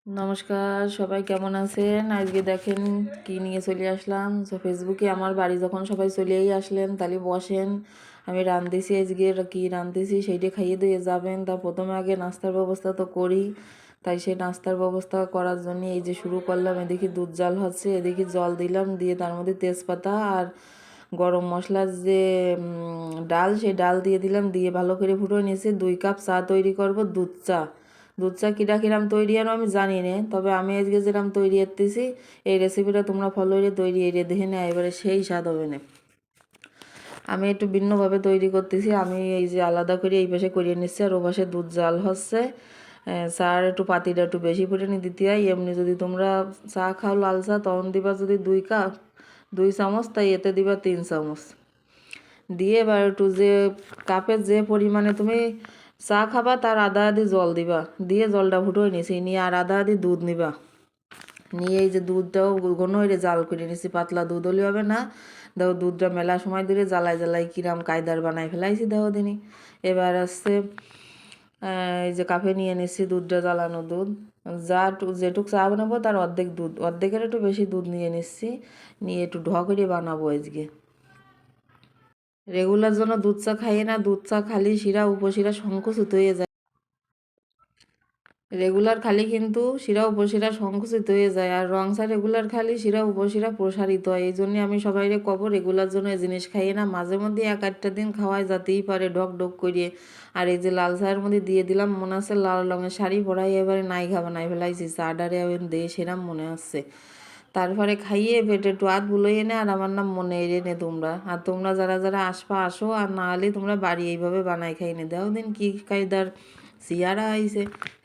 নমস্কার, সবাই কেমন আছেন? আজকে দেখেন কি নিয়ে চলে আসলাম। ফেসবুকে আমার বাড়ি যখন সবাই চলেই আসলেন তাহলে বসেন, আমি রাঁধতেছি। আজকে কি রাঁধতেছি সেইটা খাইয়ে দিয়ে যাবেন। তা প্রথমে আগে নাস্তার ব্যবস্থা তো করি, তাই সেই নাস্তার ব্যবস্থা করার জন্য এই যে শুরু করলাম। এদিকে দুধ জাল হচ্ছে, এদিকে জল দিলাম, দিয়ে তার মধ্যে তেজপাতা আর গরম মশলার যে ডাল, সেই ডাল দিয়ে দিলাম, দিয়ে ভালো করে ফুটিয়ে নিয়েছি। 2 কাপ চা তৈরি করব, দুধ চা। দুধ চা কিরম তৈরি আর আমি জানি না, তবে আমি আজকে যেরকম তৈরি করতেছি এই রেসিপিটা তোমরা ফলো করে তৈরি এড়ে দেখে না, এবারে সেই স্বাদ হবে না। আমি একটু ভিন্নভাবে তৈরি করতেছি। আমি এই যে আলাদা করে এই পাশে করিয়ে নিচ্ছি, আর ও পাশে দুধ জাল হচ্ছে। চার একটু পাতিটা একটু বেশি ফুটেনি দিতে হয়। এমনি যদি তোমরা চা খাও লাল চা, তখন দিবা যদি 2 কাপ 2 চামচ, তাই এতে দিবা 3 চামচ। দিয়ে এবার একটু যে কাপের যে পরিমাণে তুমি চা খাবা তার আধা আধি জল দিবা, দিয়ে জলটা ফুটোয় নিছি, নিয়ে আর আধা আধি দুধ নিবা। নিয়ে এই যে দুধটাও ঘন হয়ে জাল করে নিছি, পাতলা দুধ হলে হবে না। দেখো দুধটা মেলা সময় ধরে জ্বালায় জ্বালাই কিরাম কায়দার বানাই ফেলাইছি দেখো দিনই। এবার আসছে এই যে কাপে নিয়ে নিচ্ছি দুধটা, জ্বালানো দুধ। যেটুক চা বানাবো তার অর্ধেক দুধ, অর্ধেকের একটু বেশি দুধ নিয়ে নিচ্ছি। নিয়ে একটু করে বানাবো আজকে। রেগুলার জন্য দুধ চা খাইয়ে না, দুধ চা খালি শিরা উপশিরা সংকুচিত হয়ে যায়। রেগুলার খালি কিন্তু শিরা উপশিরা সংকুচিত হয়ে যায়, আর রং চা রেগুলার খালি শিরা উপশিরা প্রসারিত হয়। এই জন্যে আমি সবাইরে কব রেগুলার জন্য এই জিনিস খাইয়ে না, মাঝে মধ্যে 1-8টা দিন খাওয়াই যেতেই পারে ঢক ঢক করিয়ে। আর এই যে লাল চায়ের মধ্যে দিয়ে দিলাম, মনে আছে লাল রঙের শাড়ি পরাই এবারে নাইঘা বানাই ফেলাইছি, চা ডারে দিয়ে সেরাম মনে আছে। তারপরে খাইয়ে পেটে একটু হাত বুলোই এনে, আর আমার নাম মনে এড়ে নে তোমরা। আর তোমরা যারা যারা আসবা আসো, আর না হলে তোমরা বাড়ি এইভাবে বানাই খাই নে দেও দিন কি কায়দার সিয়ারা আইছে,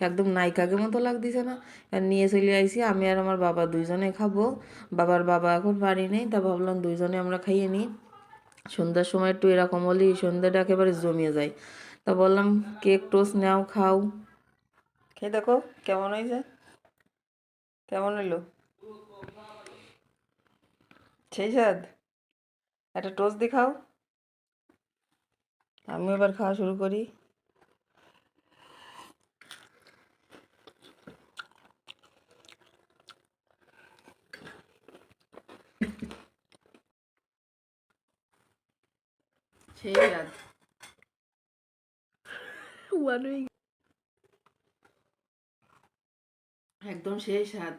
একদম নায়িকাকে মতো লাগতেছে না। আর নিয়ে চলে আইসি, আমি আর আমার বাবা দুইজনে খাবো। বাবার বাবা এখন বাড়ি নেই, তা ভাবলাম দুইজনে আমরা খাইয়ে নিই। সন্ধ্যার সময় একটু এরকম হলেই সন্ধ্যাটা একেবারে জমিয়ে যায়। তা বললাম কেক টোস্ট নাও, খাও, খেয়ে দেখো কেমন হয়েছে, কেমন হইলো, সেই স্বাদ। একটা টোস্ট দেখাও, আমি এবার খাওয়া শুরু করি। সেই স্বাদ, একদম সেই স্বাদ।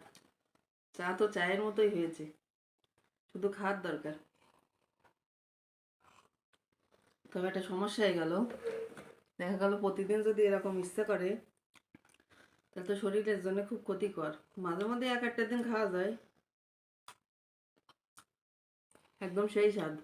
চা তো চায়ের মতোই হয়েছে, শুধু খাওয়ার দরকার। তবে একটা সমস্যা হয়ে গেল, দেখা গেল প্রতিদিন যদি এরকম ইচ্ছে করে তাহলে তো শরীরের জন্য খুব ক্ষতিকর। মাঝে মধ্যে 1-8টা দিন খাওয়া যায়, একদম সেই স্বাদ।